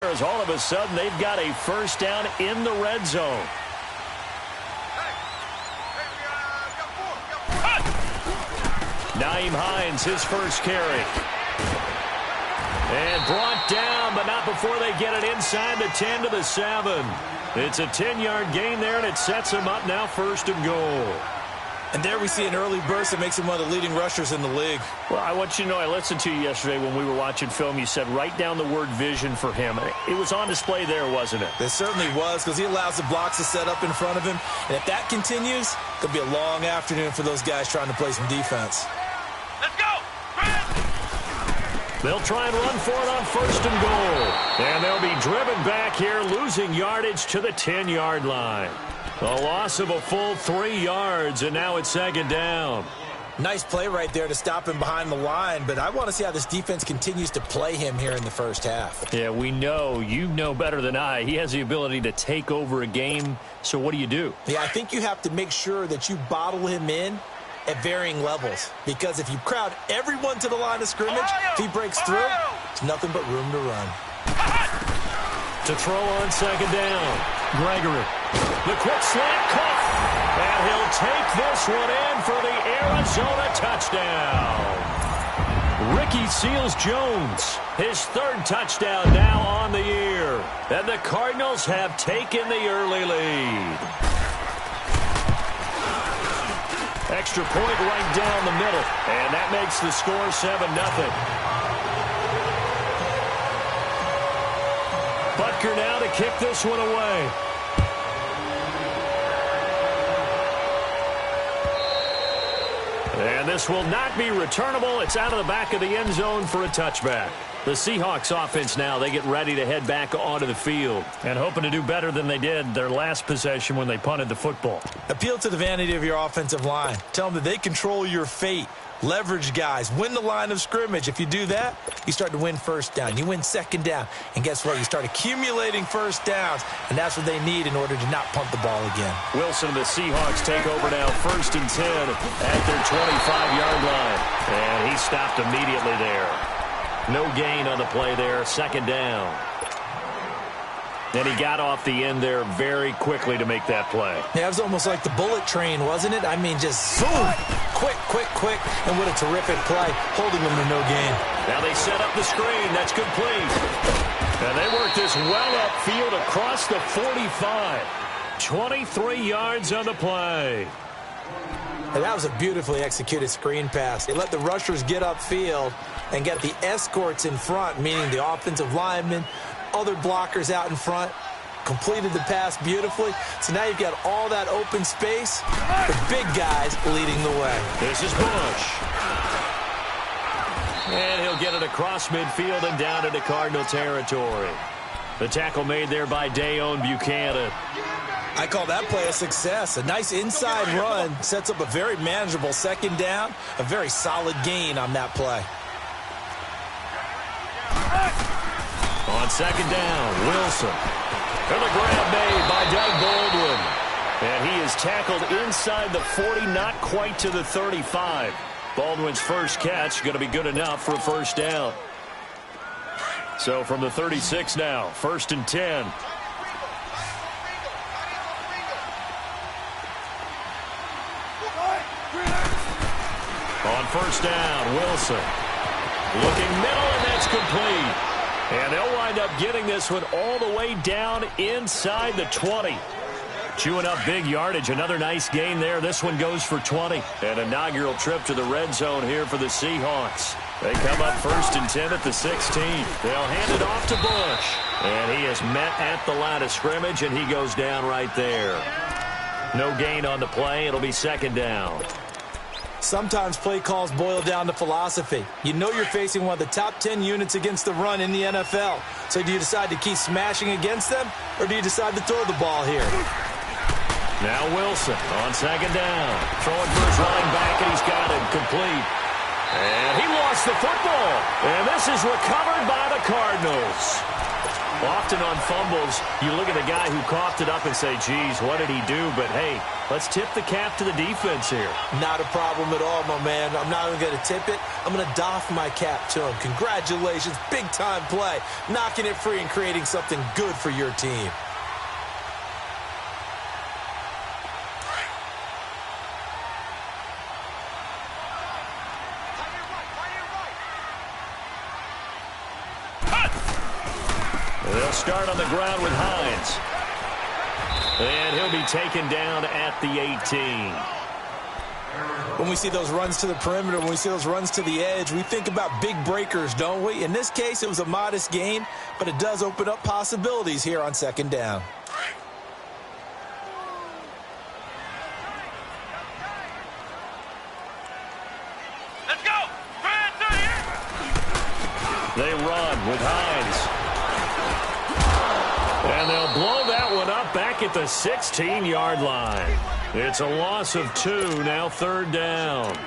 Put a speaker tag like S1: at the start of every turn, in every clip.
S1: as all of a sudden they've got a first down in the red zone. Nyheim Hines, his first carry. And brought down, but not before they get it inside the 10 to the 7. It's a 10-yard gain there, and it sets them up now 1st and goal.
S2: And there we see an early burst that makes him one of the leading rushers in the league.
S1: Well, I want you to know, I listened to you yesterday when we were watching film. You said write down the word vision for him. It was on display there, wasn't it?
S2: It certainly was, because he allows the blocks to set up in front of him. And if that continues, it'll be a long afternoon for those guys trying to play some defense.
S3: Let's go!
S1: They'll try and run for it on 1st and goal. And they'll be driven back here, losing yardage to the 10-yard line. A loss of a full 3 yards, and now it's 2nd down.
S2: Nice play right there to stop him behind the line, but I want to see how this defense continues to play him here in the first half.
S1: Yeah, we know. You know better than I. He has the ability to take over a game, so what do?
S2: Yeah, I think you have to make sure that you bottle him in at varying levels, because if you crowd everyone to the line of scrimmage, if he breaks through, there's nothing but room to run.
S1: To throw on 2nd down, Gregory. The quick slant caught, and he'll take this one in for the Arizona touchdown. Ricky Seals-Jones, his 3rd touchdown now on the year, and the Cardinals have taken the early lead. Extra point right down the middle, and that makes the score 7-0. Butker now to kick this one away. And this will not be returnable. It's out of the back of the end zone for a touchback. The Seahawks offense now, they get ready to head back onto the field and hoping to do better than they did their last possession when they punted the football.
S2: Appeal to the vanity of your offensive line. Tell them that they control your fate. Leverage guys. Win the line of scrimmage. If you do that, you start to win 1st down. You win 2nd down. And guess what? You start accumulating 1st downs. And that's what they need in order to not punt the ball again.
S1: Wilson, the Seahawks take over now 1st and 10 at their 25-yard line. And he stopped immediately there. No gain on the play there. 2nd down. And he got off the end there very quickly to make that play.
S2: Yeah, it was almost like the bullet train, wasn't it? I mean, just zoom. Quick. And what a terrific play, holding them to no gain.
S1: Now they set up the screen. That's complete. And they work this well upfield across the 45. 23 yards on the play.
S2: And that was a beautifully executed screen pass. They let the rushers get upfield and get the escorts in front, meaning the offensive linemen, other blockers out in front. Completed the pass beautifully. So now you've got all that open space. The big guys leading the way.
S1: This is Bush. And he'll get it across midfield and down into Cardinal territory. The tackle made there by Dayon Buchanan.
S2: I call that play a success. A nice inside run sets up a very manageable 2nd down. A very solid gain on that play.
S1: On 2nd down, Wilson. And the grab made by Doug Baldwin. And he is tackled inside the 40, not quite to the 35. Baldwin's first catch going to be good enough for a 1st down. So from the 36 now, 1st and 10. On 1st down, Wilson. Looking middle, and that's complete. And they'll wind up getting this one all the way down inside the 20. Chewing up big yardage. Another nice gain there. This one goes for 20. An inaugural trip to the red zone here for the Seahawks. They come up 1st and 10 at the 16. They'll hand it off to Bush. And he is met at the line of scrimmage, and he goes down right there. No gain on the play. It'll be 2nd down.
S2: Sometimes play calls boil down to philosophy. You know you're facing one of the top 10 units against the run in the NFL. So do you decide to keep smashing against them, or do you decide to throw the ball here?
S1: Now Wilson on 2nd down. Throwing for his running back, and he's got it complete. And he lost the football. And this is recovered by the Cardinals. Often on fumbles, you look at the guy who coughed it up and say, geez, what did he do? But, hey, let's tip the cap to the defense here.
S2: Not a problem at all, my man. I'm not even going to tip it. I'm going to doff my cap to him. Congratulations. Big-time play. Knocking it free and creating something good for your team.
S1: They'll start on the ground with Hines. And he'll be taken down at the 18.
S2: When we see those runs to the perimeter, when we see those runs to the edge, we think about big breakers, don't we? In this case, it was a modest gain, but it does open up possibilities here on second down.
S3: Let's go!
S1: They run with Hines. And they'll blow that one up back at the 16-yard line. It's a loss of 2, now third down.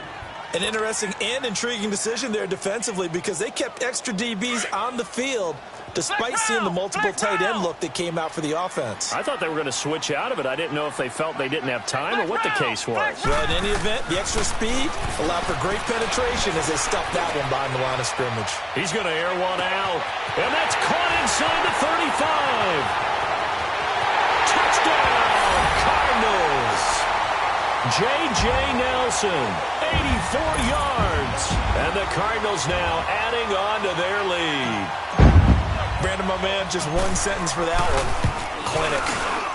S2: An interesting and intriguing decision there defensively because they kept extra DBs on the field despite seeing the multiple tight end look that came out for the offense.
S1: I thought they were going to switch out of it. I didn't know if they felt they didn't have time or what the case was.
S2: Well, in any event, the extra speed allowed for great penetration as they stuffed that one behind the line of scrimmage.
S1: He's going to air one out, and that's caught inside the 35. Touchdown, Cardinals. J.J. Nelson, 84 yards. And the Cardinals now adding on to their lead.
S2: Brandon, my man, just one sentence for that one. Clinic.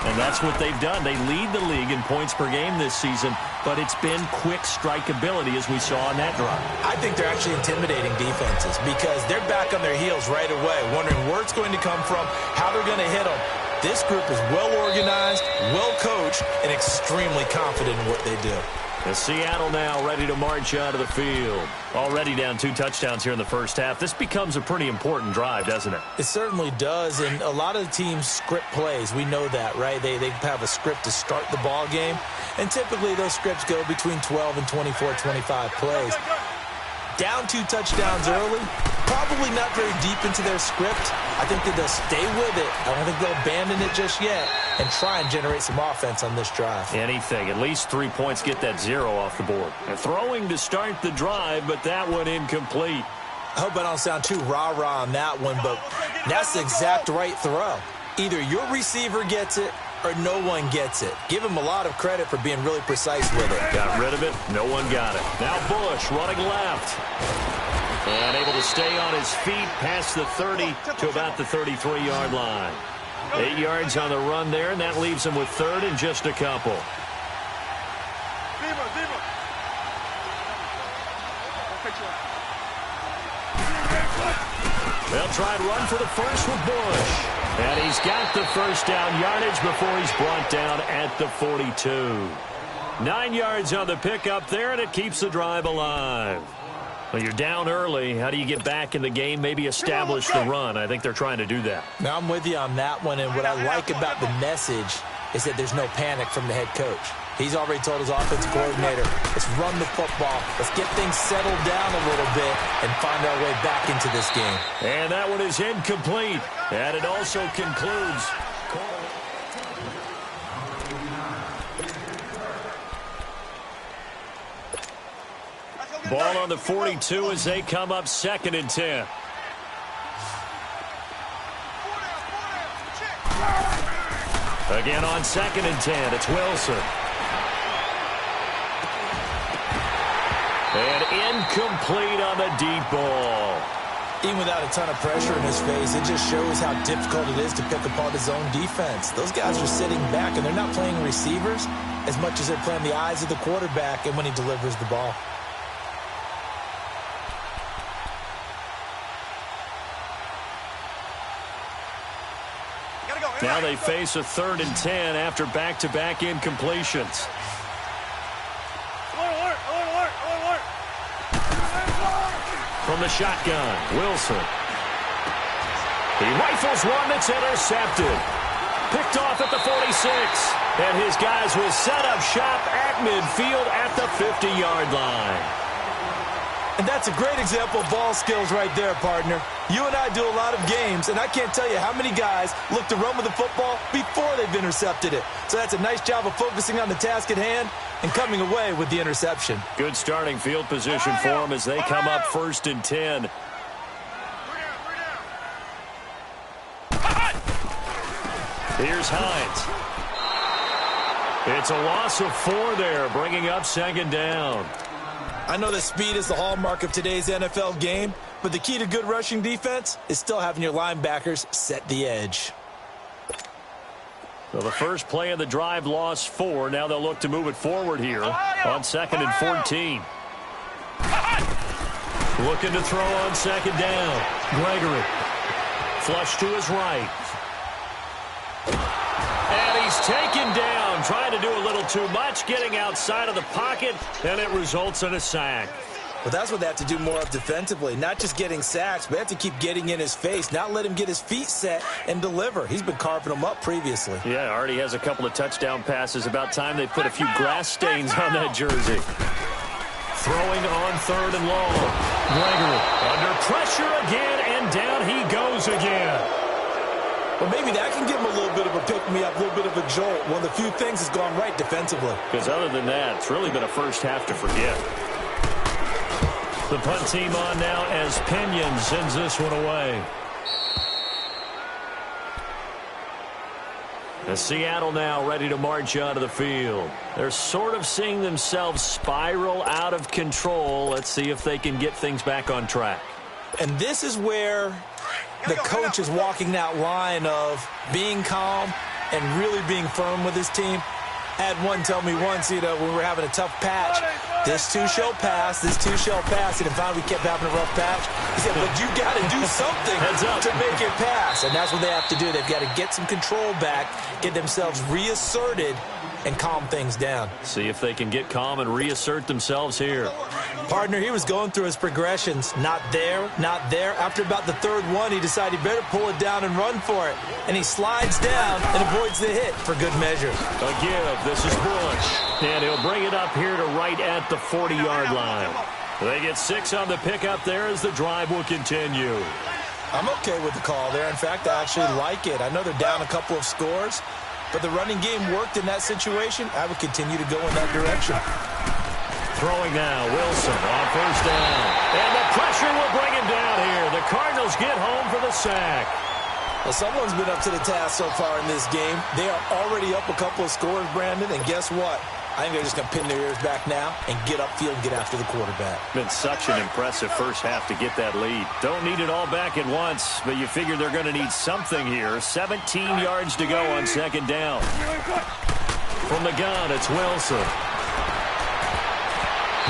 S1: And that's what they've done. They lead the league in points per game this season, but it's been quick strikeability as we saw on that drive.
S2: I think they're actually intimidating defenses because they're back on their heels right away, wondering where it's going to come from, how they're going to hit them. This group is well-organized, well-coached, and extremely confident in what they do.
S1: And Seattle now ready to march out of the field. Already down 2 touchdowns here in the first half. This becomes a pretty important drive, doesn't it?
S2: It certainly does, and a lot of the teams script plays. We know that, right? They have a script to start the ball game, and typically those scripts go between 12 and 24, 25 plays. Down 2 touchdowns early, probably not very deep into their script. I think that they'll stay with it. I don't think they'll abandon it just yet and try and generate some offense on this drive.
S1: Anything. At least 3 points, get that 0 off the board. And throwing to start the drive, but that one incomplete.
S2: I hope I don't sound too rah-rah on that one, but that's the exact right throw. Either your receiver gets it or no one gets it. Give him a lot of credit for being really precise with it.
S1: Got rid of it. No one got it. Now Bush running left. And able to stay on his feet past the 30 to about the 33-yard line. 8 yards on the run there, and that leaves him with third and just a couple. They'll try and run for the first with Bush. And he's got the first down yardage before he's brought down at the 42. 9 yards on the pickup there, and it keeps the drive alive. Well, you're down early. How do you get back in the game, maybe establish the run? I think they're trying to do that.
S2: Now, I'm with you on that one, and what I like about the message is that there's no panic from the head coach. He's already told his offensive coordinator, let's run the football, let's get things settled down a little bit and find our way back into this game.
S1: And that one is incomplete. And it also concludes. Ball on the 42 as they come up 2nd and 10. Again on 2nd and 10, it's Wilson. And incomplete on the deep ball.
S2: Even without a ton of pressure in his face, it just shows how difficult it is to pick apart his own defense. Those guys are sitting back, and they're not playing receivers as much as they're playing the eyes of the quarterback and when he delivers the ball.
S1: Now they face a 3rd and 10 after back-to-back incompletions. From the shotgun, Wilson. He rifles one that's intercepted. Picked off at the 46. And his guys will set up shop at midfield at the 50-yard line.
S2: And that's a great example of ball skills right there, partner. You and I do a lot of games, and I can't tell you how many guys look to run with the football before they've intercepted it. So that's a nice job of focusing on the task at hand and coming away with the interception.
S1: Good starting field position for them as they come up 1st and 10. Here's Hines. It's a loss of 4 there, bringing up 2nd down.
S2: I know that speed is the hallmark of today's NFL game, but the key to good rushing defense is still having your linebackers set the edge.
S1: So the first play of the drive lost 4. Now they'll look to move it forward here on 2nd and 14. Looking to throw on 2nd down. Gregory. Flush to his right. And he's taken down, trying to do a little too much, getting outside of the pocket, and it results in a sack.
S2: Well, that's what they have to do more of defensively, not just getting sacks, but they have to keep getting in his face, not let him get his feet set and deliver. He's been carving them up previously.
S1: Yeah, already has a couple of touchdown passes. About time they put a few grass stains on that jersey. Throwing on 3rd and long. Gregory under pressure again, and down he goes again.
S2: Well, maybe that can give him a little bit of a pick-me-up, a little bit of a jolt. One of the few things has gone right defensively.
S1: Because other than that, it's really been a first half to forget. The punt team on now as Pinion sends this one away. As Seattle now ready to march onto the field. They're sort of seeing themselves spiral out of control. Let's see if they can get things back on track.
S2: And this is where the coach is walking that line of being calm and really being firm with his team. I had one tell me once, when we were having a tough patch, this too shall pass, this too shall pass. And finally we kept having a rough patch. He said, but you got to do something to make it pass. And that's what they have to do. They've got to get some control back, get themselves reasserted, and calm things down.
S1: See if they can get calm and reassert themselves here.
S2: Partner, he was going through his progressions. Not there, not there. After about the 3rd one, he decided he better pull it down and run for it. And he slides down and avoids the hit for good measure.
S1: A give. This is Bush. And he'll bring it up here to right at the 40-yard line. They get 6 on the pickup there as the drive will continue.
S2: I'm okay with the call there. In fact, I actually like it. I know they're down a couple of scores, but the running game worked in that situation. I would continue to go in that direction.
S1: Throwing now, Wilson on 1st down. And the pressure will bring him down here. The Cardinals get home for the sack.
S2: Well, someone's been up to the task so far in this game. They are already up a couple of scores, Brandon, and guess what? I think they're just going to pin their ears back now and get upfield and get after the quarterback.
S1: Been such an impressive first half to get that lead. Don't need it all back at once, but you figure they're going to need something here. 17 yards to go on 2nd down. From the gun, it's Wilson.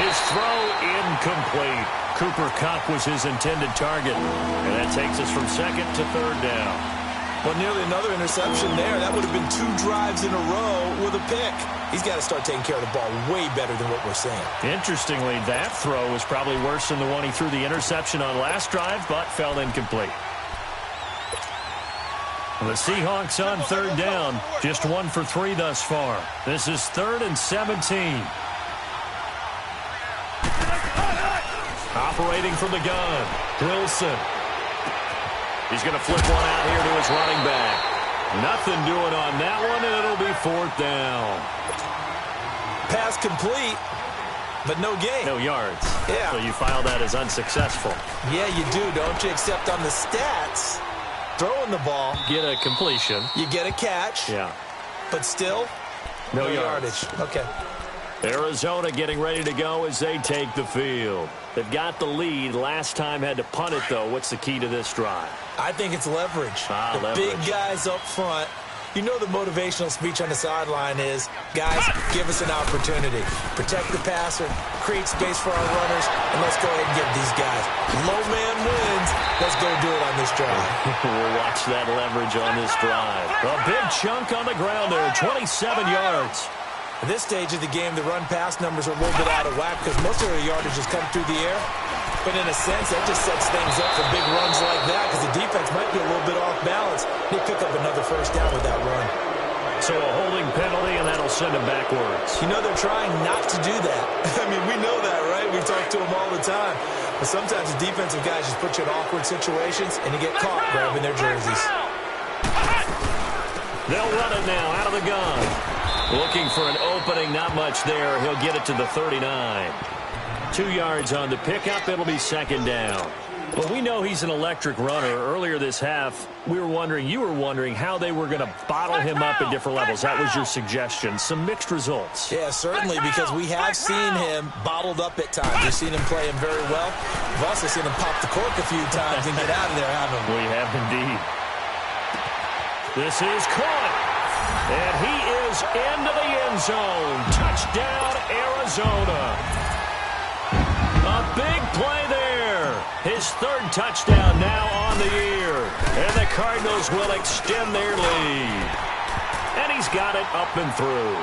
S1: His throw incomplete. Cooper Kupp was his intended target. And that takes us from 2nd to 3rd down.
S2: Well, nearly another interception there. That would have been 2 drives in a row with a pick. He's got to start taking care of the ball way better than what we're saying. Interestingly,
S1: that throw was probably worse than the one he threw the interception on last drive, but fell incomplete. The Seahawks on 3rd down. Just 1 for 3 thus far. This is 3rd and 17. Operating from the gun, Wilson. He's going to flip one out here to his running back. Nothing doing on that one, and it'll be 4th down.
S2: Pass complete, but no gain.
S1: No yards.
S2: Yeah.
S1: So you file that as unsuccessful.
S2: Yeah, you do, don't you? Except on the stats, throwing the ball.
S1: Get a completion.
S2: You get a catch.
S1: Yeah.
S2: But still,
S1: no yardage.
S2: Okay.
S1: Arizona getting ready to go as they take the field. They've got the lead. Last time had to punt it, though. What's the key to this drive?
S2: I think it's leverage. The big guys up front. You know the motivational speech on the sideline is, guys, give us an opportunity. Protect the passer, create space for our runners, and let's go ahead and give these guys. Low man wins. Let's go do it on this drive.
S1: We'll watch that leverage on this drive. A big chunk on the ground there, 27 yards.
S2: At this stage of the game, the run-pass numbers are a little bit out of whack because most of their yardage has come through the air. But in a sense, that just sets things up for big runs like that because the defense might be a little bit off balance. They pick up another 1st down with that run.
S1: So a holding penalty, and that'll send them backwards.
S2: You know they're trying not to do that. I mean, we know that, right? We talk to them all the time. But sometimes the defensive guys just put you in awkward situations, and you get caught grabbing their jerseys.
S1: They'll run it now out of the gun. Looking for an opening, not much there. He'll get it to the 39. 2 yards on the pickup. It'll be second down. Well, we know he's an electric runner. Earlier this half, you were wondering how they were going to bottle him up at different levels. That was your suggestion. Some mixed results.
S2: Yeah, certainly, because we have seen him bottled up at times. We've seen him play him very well. We've also seen him pop the cork a few times and get out of there, haven't we?
S1: We have indeed. This is caught. And he is into the end zone. Touchdown, Arizona. A big play there. His third touchdown now on the year. And the Cardinals will extend their lead. And he's got it up and through.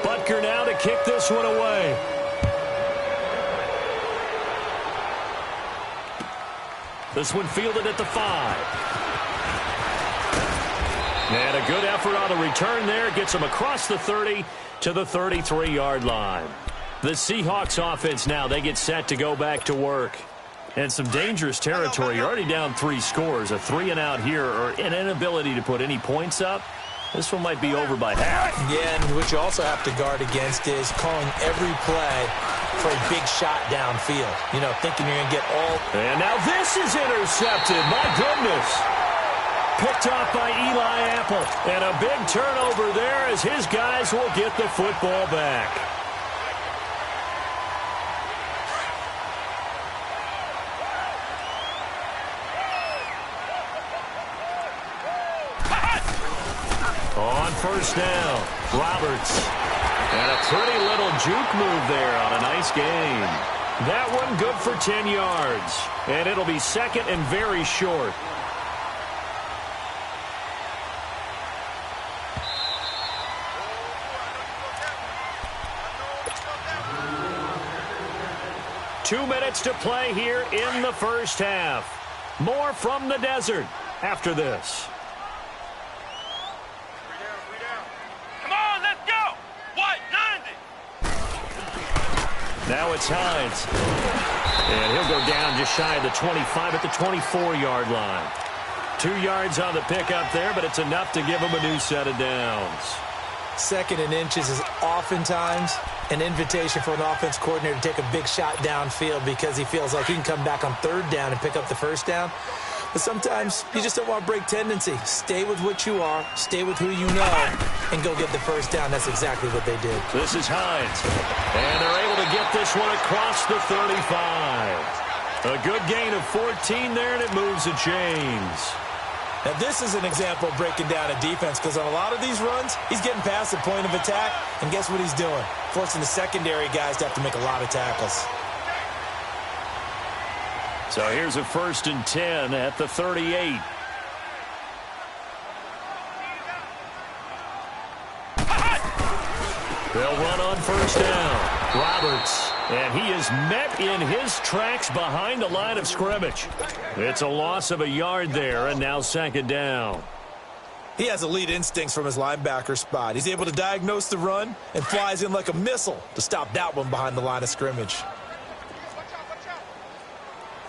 S1: Butker now to kick this one away. This one fielded at the 5. And a good effort on the return there. Gets him across the 30 to the 33-yard line. The Seahawks offense now, they get set to go back to work. And some dangerous territory. You're already down 3 scores. A 3-and-out here, or an inability to put any points up. This one might be over by half.
S2: Yeah, and what you also have to guard against is calling every play for a big shot downfield. You know, thinking you're going to get all...
S1: And now this is intercepted. My goodness. Picked off by Eli Apple. And a big turnover there as his guys will get the football back. On first down, Roberts. And a pretty little juke move there on a nice gain. That one good for 10 yards. And it'll be second and very short. Two minutes to play here in the first half. More from the desert after this.
S3: Come on, let's go. What, 90?
S1: Now it's Hines. And he'll go down just shy of the 25 at the 24-yard line. 2 yards on the pickup there, but it's enough to give him a new set of downs.
S2: Second and inches is oftentimes an invitation for an offense coordinator to take a big shot downfield because he feels like he can come back on third down and pick up the first down. But sometimes you just don't want to break tendency. Stay with what you are, stay with who you know, and go get the first down. That's exactly what they did.
S1: This is Hines. And they're able to get this one across the 35. A good gain of 14 there, and it moves the chains.
S2: Now, this is an example of breaking down a defense because on a lot of these runs, he's getting past the point of attack, and guess what he's doing? Forcing the secondary guys to have to make a lot of tackles.
S1: So here's a first and 10 at the 38. They'll run on first down. Roberts. And he is met in his tracks behind the line of scrimmage. It's a loss of a yard there, and now second down.
S2: He has elite instincts from his linebacker spot. He's able to diagnose the run and flies in like a missile to stop that one behind the line of scrimmage.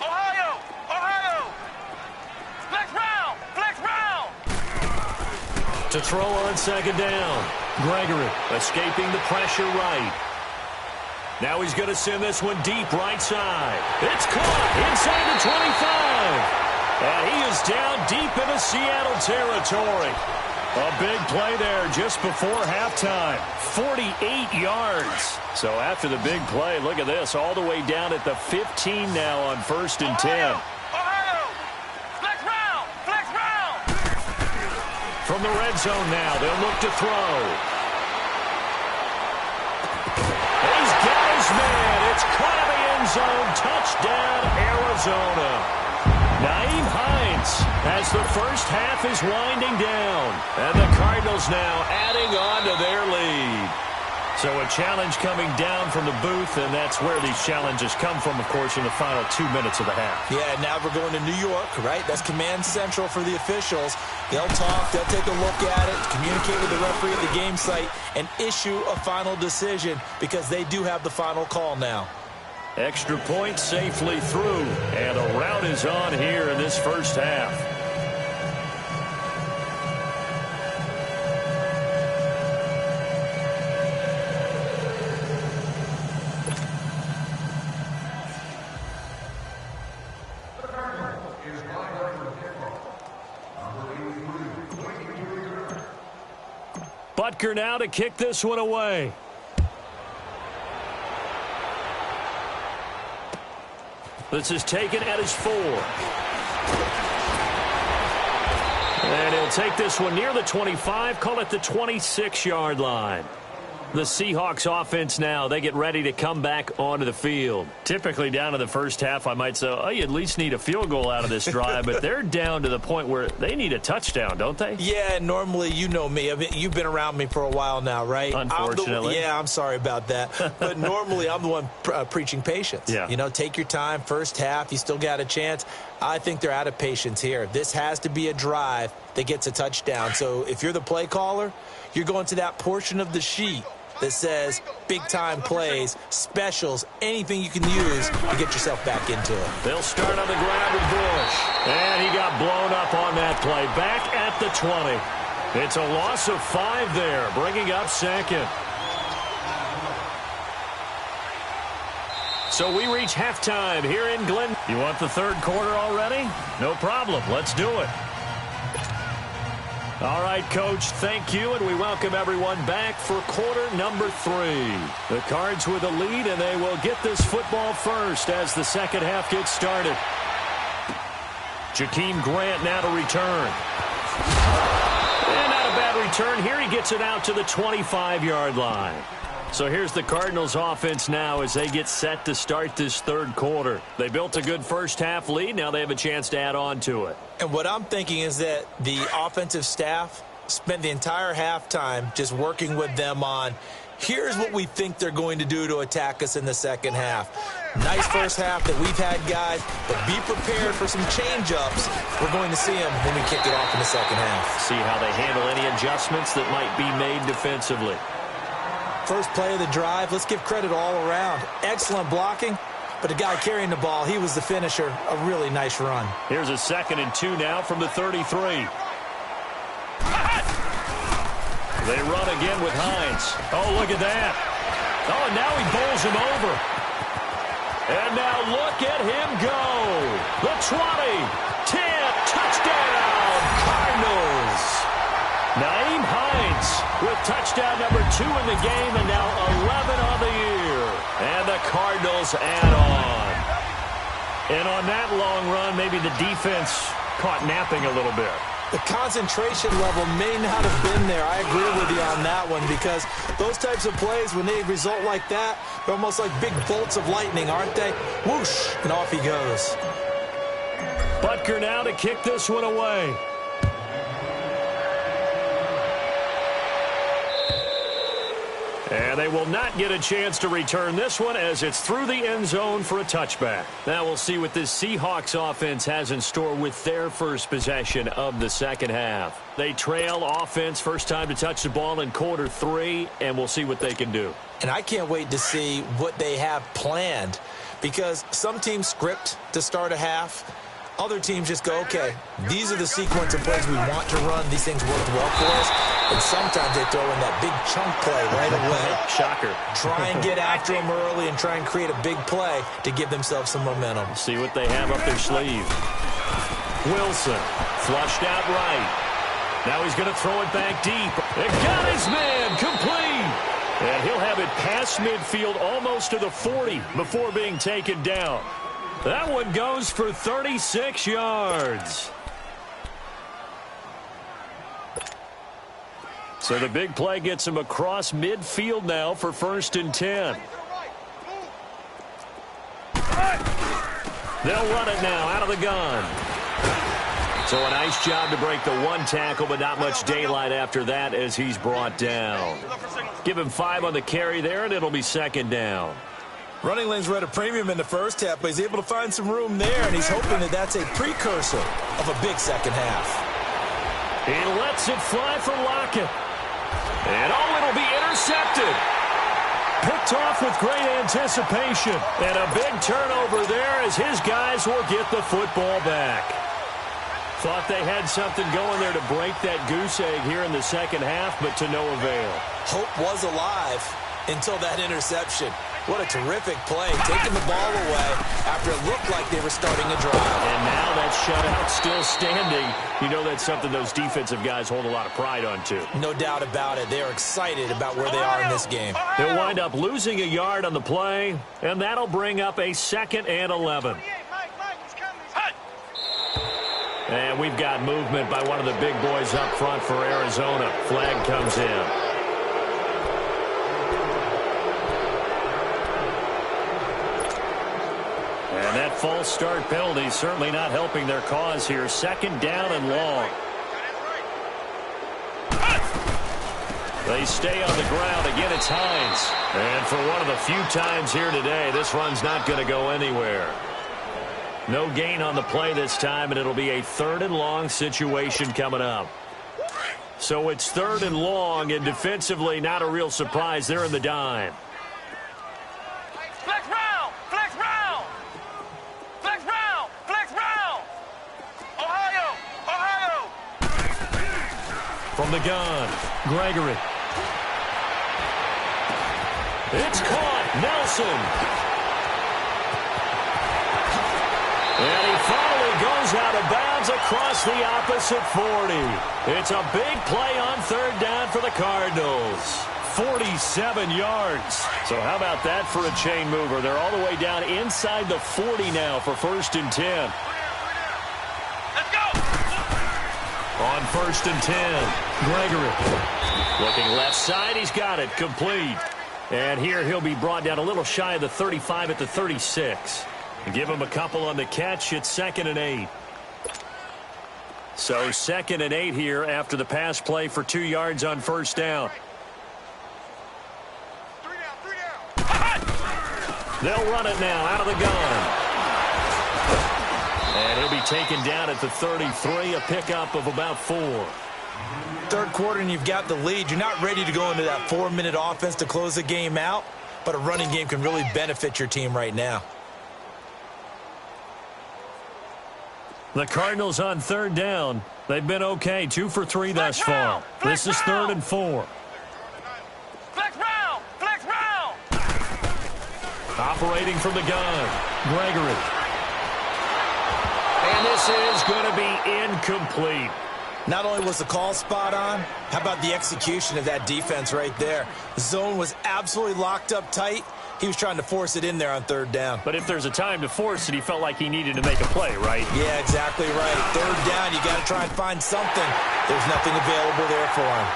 S3: Ohio! Ohio! Flex round! Flex round!
S1: To throw on second down. Gregory escaping the pressure right. Now he's going to send this one deep right side. It's caught inside the 25. And he is down deep into Seattle territory. A big play there just before halftime. 48 yards. So after the big play, look at this. All the way down at the 15 now on first and 10.
S3: Ohio! Flex round! Flex round!
S1: From the red zone now, they'll look to throw. Man, it's caught in the end zone. Touchdown, Arizona. Nyheim Hines as the first half is winding down. And the Cardinals now adding on to their lead. So a challenge coming down from the booth, and that's where these challenges come from, of course, in the final 2 minutes of the half.
S2: Yeah, now we're going to New York, right? That's command central for the officials. They'll talk, they'll take a look at it, communicate with the referee at the game site, and issue a final decision because they do have the final call now.
S1: Extra point safely through, and a rout is on here in this first half. Butker now to kick this one away. This is taken at his 4. And he'll take this one near the 25, call it the 26-yard line. The Seahawks offense now, they get ready to come back onto the field. Typically down to the first half, I might say, oh, you at least need a field goal out of this drive, but they're down to the point where they need a touchdown, don't they?
S2: Yeah, normally, you know me. I mean, you've been around me for a while now, right?
S1: Unfortunately.
S2: I'm sorry about that. But normally, I'm the one preaching patience.
S1: Yeah.
S2: You know, take your time, first half, you still got a chance. I think they're out of patience here. This has to be a drive that gets a touchdown. So if you're the play caller, you're going to that portion of the sheet that says big-time plays, specials, anything you can use to get yourself back into it.
S1: They'll start on the ground with Bush. And he got blown up on that play. Back at the 20. It's a loss of 5 there, bringing up second. So we reach halftime here in Glen. You want the third quarter already? No problem. Let's do it. All right, Coach, thank you, and we welcome everyone back for quarter number 3. The Cards with a lead, and they will get this football first as the second half gets started. Jakeem Grant now to return. And not a bad return here. He gets it out to the 25-yard line. So here's the Cardinals offense now as they get set to start this third quarter. They built a good first half lead. Now they have a chance to add on to it.
S2: And what I'm thinking is that the offensive staff spent the entire halftime just working with them on, here's what we think they're going to do to attack us in the second half. Nice first half that we've had, guys, but be prepared for some change-ups. We're going to see them when we kick it off in the second half.
S1: See how they handle any adjustments that might be made defensively.
S2: First play of the drive, let's give credit all around. Excellent blocking, but the guy carrying the ball, he was the finisher. A really nice run.
S1: Here's a 2nd and 2 now from the 33. They run again with Hines. Oh, look at that. Oh, and now he bowls him over. And now look at him go. The 20, 10, touchdown, Cardinals. Nyheim Hines with touchdown number 2 in the game, and now 11 on the year. And the Cardinals add on. And on that long run, maybe the defense caught napping a little bit.
S2: The concentration level may not have been there. I agree with you on that one because those types of plays, when they result like that, they're almost like big bolts of lightning, aren't they? Whoosh, and off he goes.
S1: Butker now to kick this one away. And they will not get a chance to return this one as it's through the end zone for a touchback. Now we'll see what this Seahawks offense has in store with their first possession of the second half. They trail offense, first time to touch the ball in quarter 3, and we'll see what they can do.
S2: And I can't wait to see what they have planned because some teams script to start a half. Other teams just go, okay, these are the sequence of plays we want to run. These things worked well for us. And sometimes they throw in that big chunk play right away.
S1: Shocker.
S2: Try and get after them early and try and create a big play to give themselves some momentum.
S1: See what they have up their sleeve. Wilson flushed out right. Now he's going to throw it back deep. And got his man complete. And he'll have it past midfield almost to the 40 before being taken down. That one goes for 36 yards. So the big play gets him across midfield now for 1st and 10. They'll run it now out of the gun. So a nice job to break the one tackle, but not much daylight after that as he's brought down. Give him 5 on the carry there, and it'll be second down.
S2: Running lanes were at a premium in the first half, but he's able to find some room there, and he's hoping that that's a precursor of a big second half.
S1: He lets it fly for Lockett. And it'll be intercepted. Picked off with great anticipation. And a big turnover there as his guys will get the football back. Thought they had something going there to break that goose egg here in the second half, but to no avail.
S2: Hope was alive until that interception. What a terrific play, taking the ball away after it looked like they were starting a drive. And
S1: now that shutout still standing. You know that's something those defensive guys hold a lot of pride on, too.
S2: No doubt about it. They are excited about where they are in this game.
S1: They'll wind up losing a yard on the play, and that'll bring up a 2nd and 11. And we've got movement by one of the big boys up front for Arizona. Flag comes in. And that false start penalty certainly not helping their cause here. 2nd down and long. They stay on the ground. Again, it's Hines. And for one of the few times here today, this run's not going to go anywhere. No gain on the play this time, and it'll be a 3rd and long situation coming up. So it's 3rd and long, and defensively not a real surprise. They're in the dime.
S3: Flex round! Flex round! Flex round! Flex round! Ohio! Ohio!
S1: From the gun, Gregory. It's caught. Nelson. And he finally goes out of bounds across the opposite 40. It's a big play on 3rd down for the Cardinals. 47 yards. So how about that for a chain mover? They're all the way down inside the 40 now for 1st and 10.
S3: Let's go!
S1: On 1st and 10, Gregory. Looking left side, he's got it. Complete. And here he'll be brought down a little shy of the 35 at the 36. Give him a couple on the catch. It's 2nd and 8. So 2nd and 8 here after the pass play for 2 yards on 1st down.
S3: 3 down.
S1: They'll run it now out of the gun. And he'll be taken down at the 33, a pickup of about 4.
S2: 3rd quarter and you've got the lead. You're not ready to go into that 4-minute offense to close the game out, but a running game can really benefit your team right now.
S1: The Cardinals on 3rd down. They've been okay, 2 for 3 thus far. This is 3rd and 4.
S3: Flex round! Flex round!
S1: Operating from the gun, Gregory. And this is going to be incomplete.
S2: Not only was the call spot on, how about the execution of that defense right there? The zone was absolutely locked up tight. He was trying to force it in there on 3rd down.
S1: But if there's a time to force it, he felt like he needed to make a play, right?
S2: Yeah, exactly right. 3rd down, you got to try and find something. There's nothing available there for him.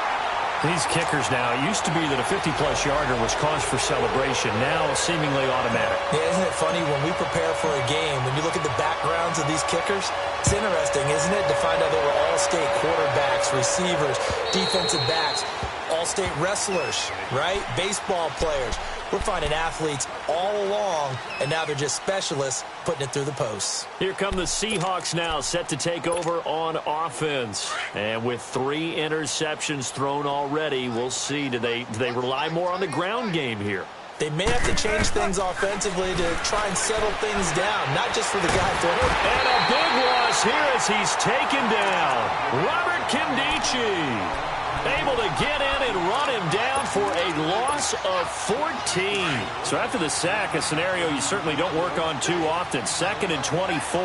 S1: These kickers now, it used to be that a 50-plus yarder was cause for celebration. Now seemingly automatic.
S2: Yeah, isn't it funny when we prepare for a game, when you look at the backgrounds of these kickers, it's interesting, isn't it, to find out they were all-state quarterbacks, receivers, defensive backs, all-state wrestlers, right? Baseball players. We're finding athletes all along, and now they're just specialists putting it through the posts.
S1: Here come the Seahawks now, set to take over on offense. And with 3 interceptions thrown already, we'll see. Do they rely more on the ground game here?
S2: They may have to change things offensively to try and settle things down, not just for the guy throwing.
S1: And a big loss here as he's taken down. Robert Kimdichie able to get in and run him down for a loss of 14. So after the sack, a scenario you certainly don't work on too often. 2nd and 24.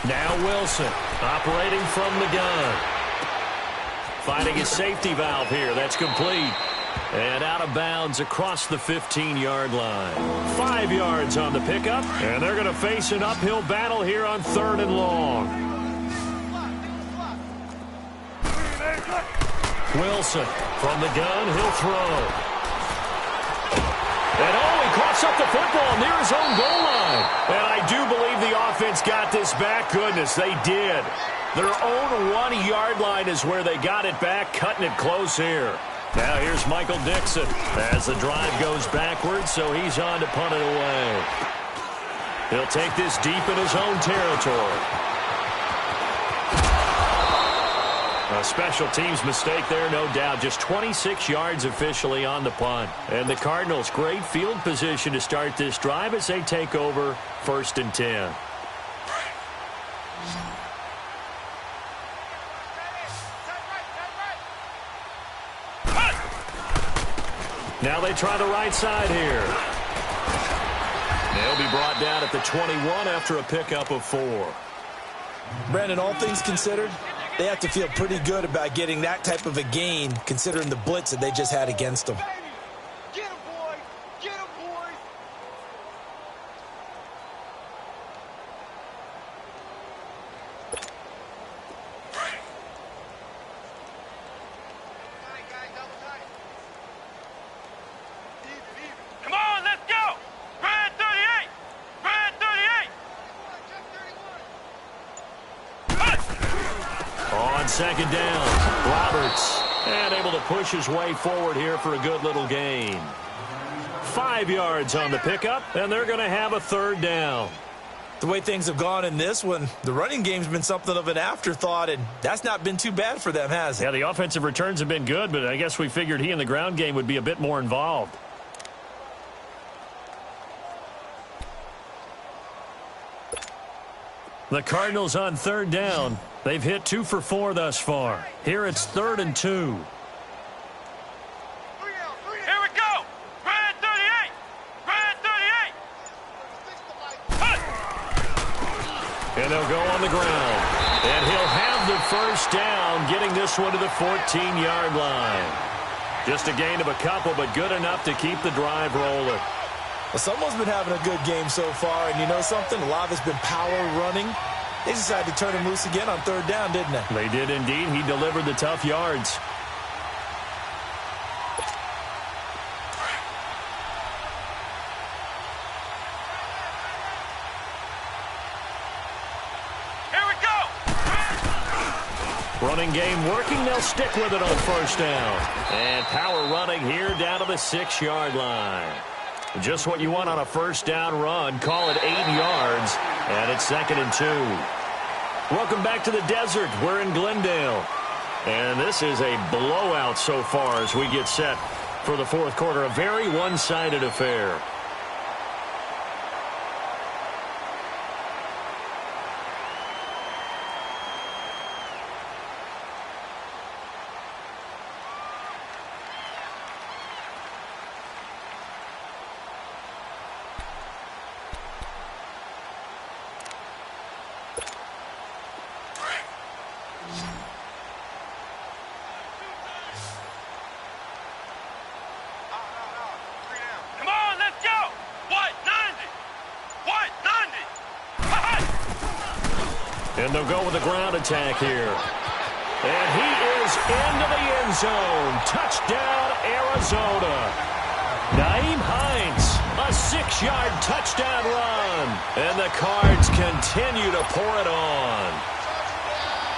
S1: Now Wilson operating from the gun. Finding his safety valve here. That's complete. And out of bounds across the 15-yard line. 5 yards on the pickup. And they're going to face an uphill battle here on 3rd and long. Wilson from the gun, he'll throw. And he caught picks up the football near his own goal line. And I do believe the offense got this back. Goodness, they did. Their own 1-yard line is where they got it back, cutting it close here. Now here's Michael Dixon as the drive goes backwards, so he's on to punt it away. He'll take this deep in his own territory. A special teams mistake there, no doubt. Just 26 yards officially on the punt. And the Cardinals, great field position to start this drive as they take over 1st and 10. Now they try the right side here. They'll be brought down at the 21 after a pickup of 4.
S2: Brandon, all things considered, they have to feel pretty good about getting that type of a gain, considering the blitz that they just had against them.
S3: Get him, boys! Get him, boys! Come on, let's go! Red 38! Red 38!
S1: On 2nd down, Roberts. And able to push his way forward here for a good little gain. 5 yards on the pickup, and they're going to have a 3rd down.
S2: The way things have gone in this one, the running game's been something of an afterthought, and that's not been too bad for them, has it?
S1: Yeah, the offensive returns have been good, but I guess we figured he in the ground game would be a bit more involved. The Cardinals on 3rd down. They've hit 2 for 4 thus far. Here it's 3rd and 2.
S3: Here we go! Red 38! Red 38!
S1: And they'll go on the ground. And he'll have the 1st down, getting this one to the 14-yard line. Just a gain of a couple, but good enough to keep the drive rolling.
S2: Well, someone's been having a good game so far, and you know something? A lot of it's been power running. They decided to turn him loose again on 3rd down, didn't they?
S1: They did indeed. He delivered the tough yards.
S3: Here we go!
S1: Running game working. They'll stick with it on 1st down. And power running here down to the 6-yard line. Just what you want on a 1st down run. Call it 8 yards. And it's 2nd and 2. Welcome back to the desert. We're in Glendale. And this is a blowout so far as we get set for the 4th quarter. A very one-sided affair.
S3: Come on, let's go! What? 90! What? 90!
S1: And they'll go with a ground attack here. And he is into the end zone. Touchdown, Arizona. Nyheim Hines, a 6-yard touchdown run. And the Cards continue to pour it on.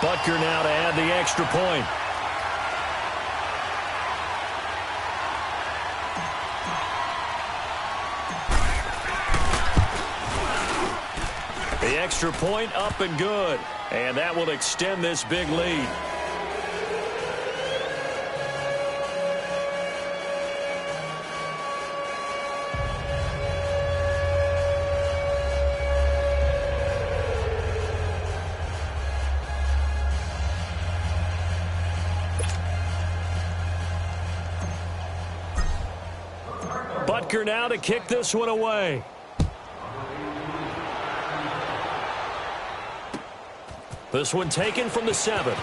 S1: Butker now to add the extra point. The extra point up and good. And that will extend this big lead. Butker now to kick this one away. This one taken from the 7. And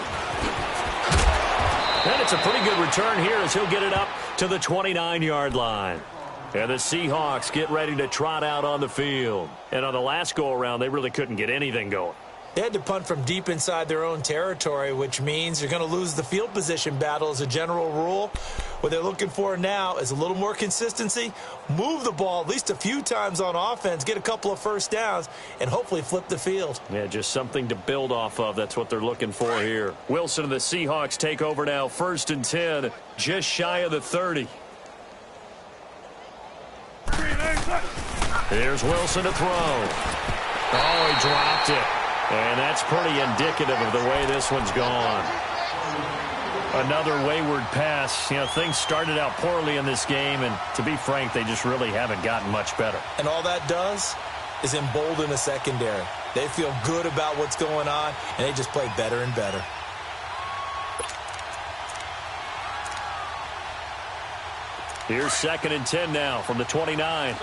S1: it's a pretty good return here as he'll get it up to the 29-yard line. And the Seahawks get ready to trot out on the field. And on the last go-around, they really couldn't get anything going.
S2: They had to punt from deep inside their own territory, which means you're going to lose the field position battle as a general rule. What they're looking for now is a little more consistency, move the ball at least a few times on offense, get a couple of first downs, and hopefully flip the field.
S1: Yeah, just something to build off of. That's what they're looking for here. Wilson and the Seahawks take over now, 1st and 10, just shy of the 30. Here's Wilson to throw. Oh, he dropped it. And that's pretty indicative of the way this one's gone. Another wayward pass. You know, things started out poorly in this game, and to be frank, they just really haven't gotten much better.
S2: And all that does is embolden the secondary. They feel good about what's going on, and they just play better and better.
S1: Here's 2nd and 10 now from the 29.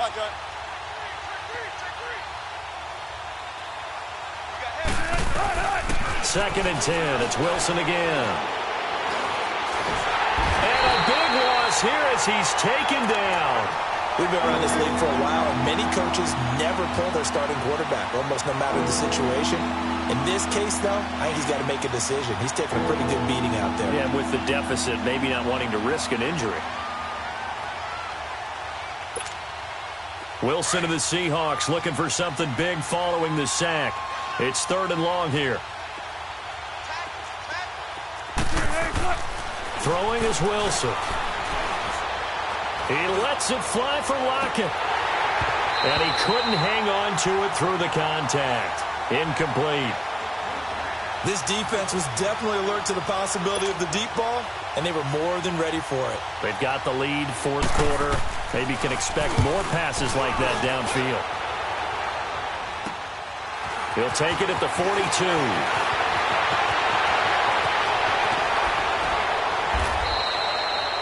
S1: Second and 10. It's Wilson again. And a big loss here as he's taken down.
S2: We've been around this league for a while, and many coaches never pull their starting quarterback, almost no matter the situation. In this case, though, I think he's got to make a decision. He's taking a pretty good beating out there.
S1: Yeah, with the deficit, maybe not wanting to risk an injury. Wilson of the Seahawks looking for something big following the sack. It's 3rd and long here. Throwing is Wilson. He lets it fly for Lockett. And he couldn't hang on to it through the contact. Incomplete.
S2: This defense was definitely alert to the possibility of the deep ball, and they were more than ready for it.
S1: They've got the lead, 4th quarter. Maybe can expect more passes like that downfield. He'll take it at the 42.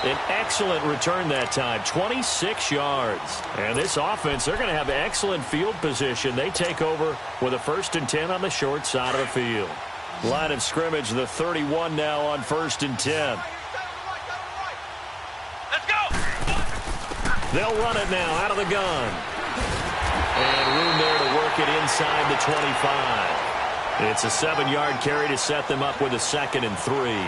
S1: An excellent return that time, 26 yards. And this offense, they're going to have excellent field position. They take over with a 1st and 10 on the short side of the field. Line of scrimmage, the 31 now on 1st and 10.
S3: Let's go!
S1: They'll run it now out of the gun. And room there to work it inside the 25. It's a 7-yard carry to set them up with a 2nd and 3.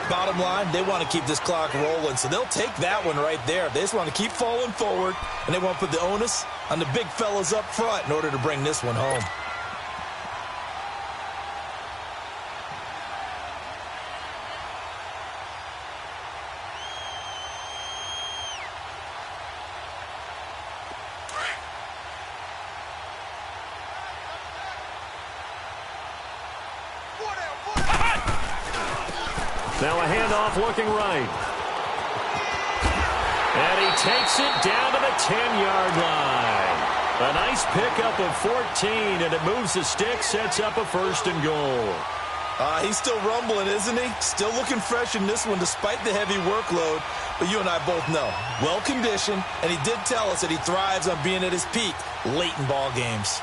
S2: Bottom line, they want to keep this clock rolling, so they'll take that one right there. They just want to keep falling forward, and they want to put the onus on the big fellas up front in order to bring this one home.
S1: Now a handoff looking right. And he takes it down to the 10-yard line. A nice pickup of 14, and it moves the stick, sets up a 1st and goal.
S2: He's still rumbling, isn't he? Still looking fresh in this one despite the heavy workload. But you and I both know, well-conditioned, and he did tell us that he thrives on being at his peak late in ball games.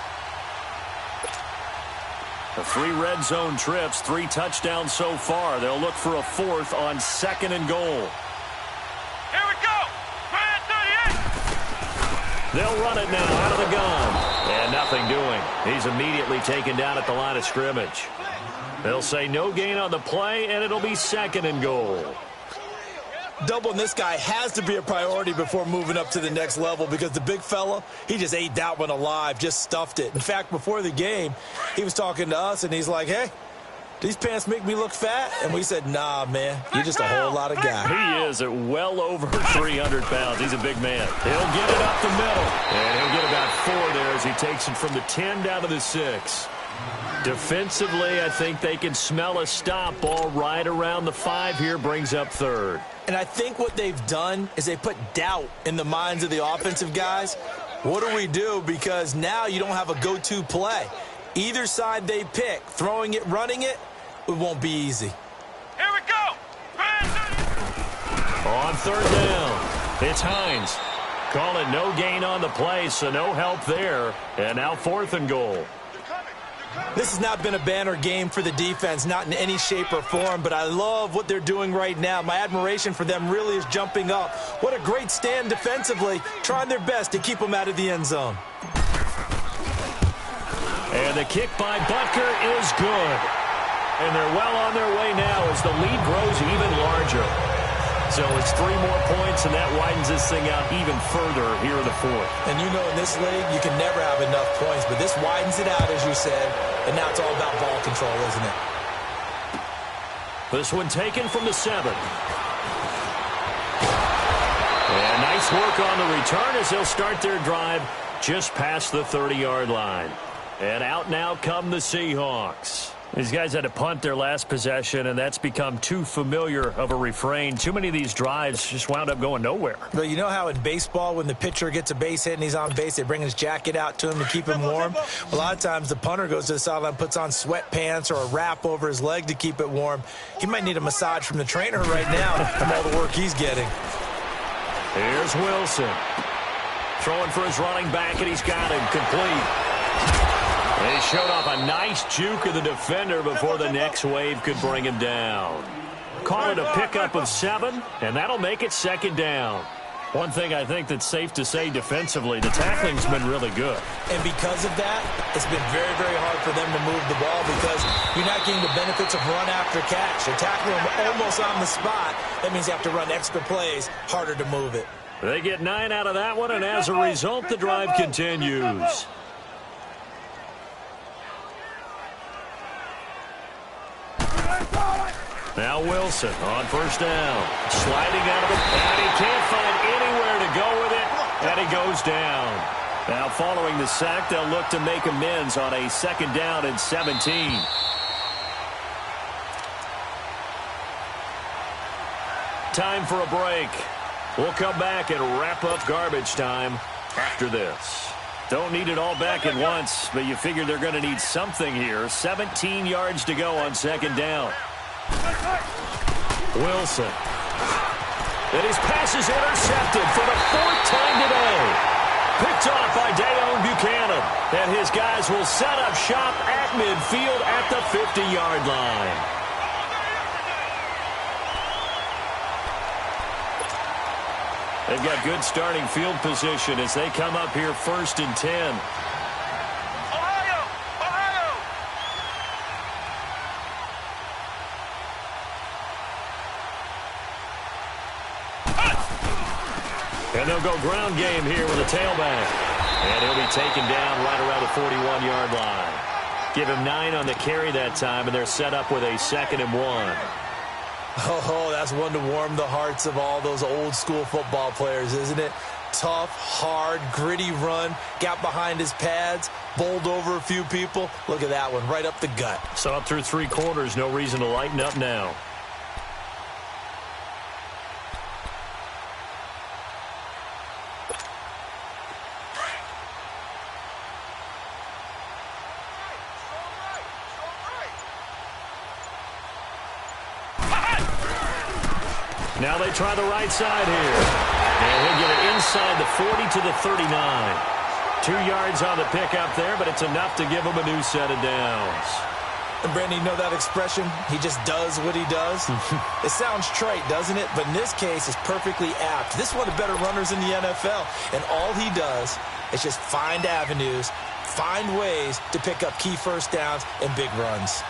S1: The 3 red zone trips, 3 touchdowns so far. They'll look for a 4th on 2nd and goal.
S3: Here we go! Grand 38!
S1: They'll run it now out of the gun. And nothing doing. He's immediately taken down at the line of scrimmage. They'll say no gain on the play, and it'll be 2nd and goal.
S2: Doubling this guy has to be a priority before moving up to the next level because the big fella, he just ate that one alive, just stuffed it. In fact, before the game, he was talking to us, and he's like, hey, these pants make me look fat? And we said, nah, man, you're just a whole lot of guy.
S1: He is at well over 300 pounds. He's a big man. He'll get it up the middle. And he'll get about 4 there as he takes it from the 10 down to the 6. Defensively, I think they can smell a stop ball right around the 5 here, brings up 3rd.
S2: And I think what they've done is they put doubt in the minds of the offensive guys. What do we do? Because now you don't have a go-to play. Either side they pick, throwing it, running it, it won't be easy.
S3: Here we go!
S1: On 3rd down, it's Hines. Call it no gain on the play, so no help there. And now 4th and goal.
S2: This has not been a banner game for the defense, not in any shape or form, but I love what they're doing right now. My admiration for them really is jumping up. What a great stand defensively, trying their best to keep them out of the end zone.
S1: And the kick by Butker is good. And they're well on their way now as the lead grows even larger. So it's 3 more points, and that widens this thing out even further here in the fourth.
S2: And you know in this league, you can never have enough points, but this widens it out, as you said, and now it's all about ball control, isn't it?
S1: This one taken from the 7. And nice work on the return as they'll start their drive just past the 30-yard line. And out now come the Seahawks. These guys had to punt their last possession, and that's become too familiar of a refrain. Too many of these drives just wound up going nowhere.
S2: Well, you know how in baseball, when the pitcher gets a base hit and he's on base, they bring his jacket out to him to keep him warm? A lot of times the punter goes to the sideline, puts on sweatpants or a wrap over his leg to keep it warm. He might need a massage from the trainer right now from all the work he's getting.
S1: Here's Wilson. Throwing for his running back, and he's got him complete. They showed off a nice juke of the defender before the next wave could bring him down. Call it a pickup of 7, and that'll make it 2nd down. One thing I think that's safe to say defensively, the tackling's been really good.
S2: And because of that, it's been very, very hard for them to move the ball because you're not getting the benefits of run after catch. You're tackling them almost on the spot. That means you have to run extra plays, harder to move it.
S1: They get 9 out of that one, and as a result, the drive continues. Now Wilson on 1st down. Sliding out of it, and he can't find anywhere to go with it, and he goes down. Now following the sack, they'll look to make amends on a 2nd down and 17. Time for a break. We'll come back and wrap up garbage time after this. Don't need it all back at once, but you figure they're going to need something here. 17 yards to go on 2nd down. Wilson. And his pass is intercepted for the 4th time today. Picked off by Dayon Buchanan. And his guys will set up shop at midfield at the 50-yard line. They've got good starting field position as they come up here 1st and 10. And they'll go ground game here with a tailback. And he'll be taken down right around the 41-yard line. Give him 9 on the carry that time, and they're set up with a 2nd and 1.
S2: Oh, that's one to warm the hearts of all those old-school football players, isn't it? Tough, hard, gritty run, got behind his pads, bowled over a few people. Look at that one, right up the gut.
S1: So up through 3 quarters, no reason to lighten up now. Now they try the right side here. And he'll get it inside the 40 to the 39. 2 yards on the pickup there, but it's enough to give him a new set of downs.
S2: And Brandon, you know that expression? He just does what he does? It sounds trite, doesn't it? But in this case, it's perfectly apt. This is one of the better runners in the NFL. And all he does is just find avenues, find ways to pick up key 1st downs and big runs.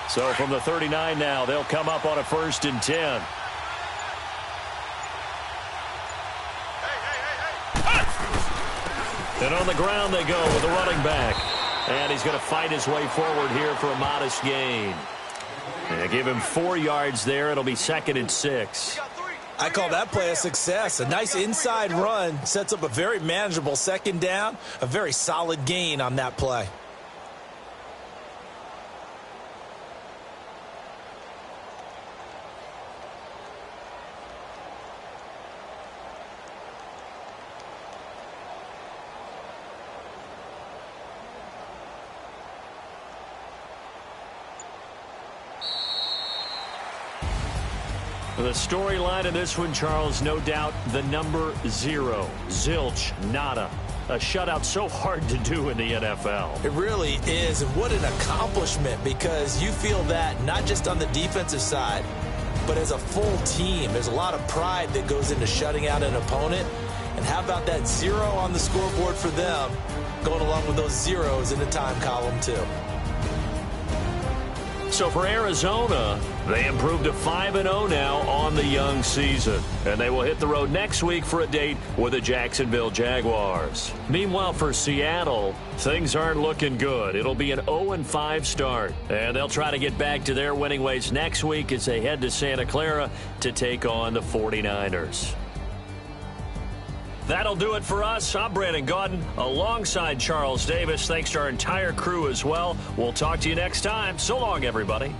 S1: So from the 39 now, they'll come up on a 1st and 10. And on the ground they go with the running back. And he's going to fight his way forward here for a modest gain. And give him 4 yards there. It'll be 2nd and 6.
S2: I call that play a success. A nice inside run sets up a very manageable 2nd down. A very solid gain on that play.
S1: The storyline of this one, Charles, no doubt the number 0. Zilch, nada. A shutout so hard to do in the NFL.
S2: It really is, and what an accomplishment, because you feel that not just on the defensive side, but as a full team, there's a lot of pride that goes into shutting out an opponent. And how about that 0 on the scoreboard for them, going along with those zeros in the time column, too.
S1: So for Arizona, they improved to 5-0 now on the young season. And they will hit the road next week for a date with the Jacksonville Jaguars. Meanwhile, for Seattle, things aren't looking good. It'll be an 0-5 start. And they'll try to get back to their winning ways next week as they head to Santa Clara to take on the 49ers. That'll do it for us. I'm Brandon Gaudin alongside Charles Davis. Thanks to our entire crew as well. We'll talk to you next time. So long, everybody.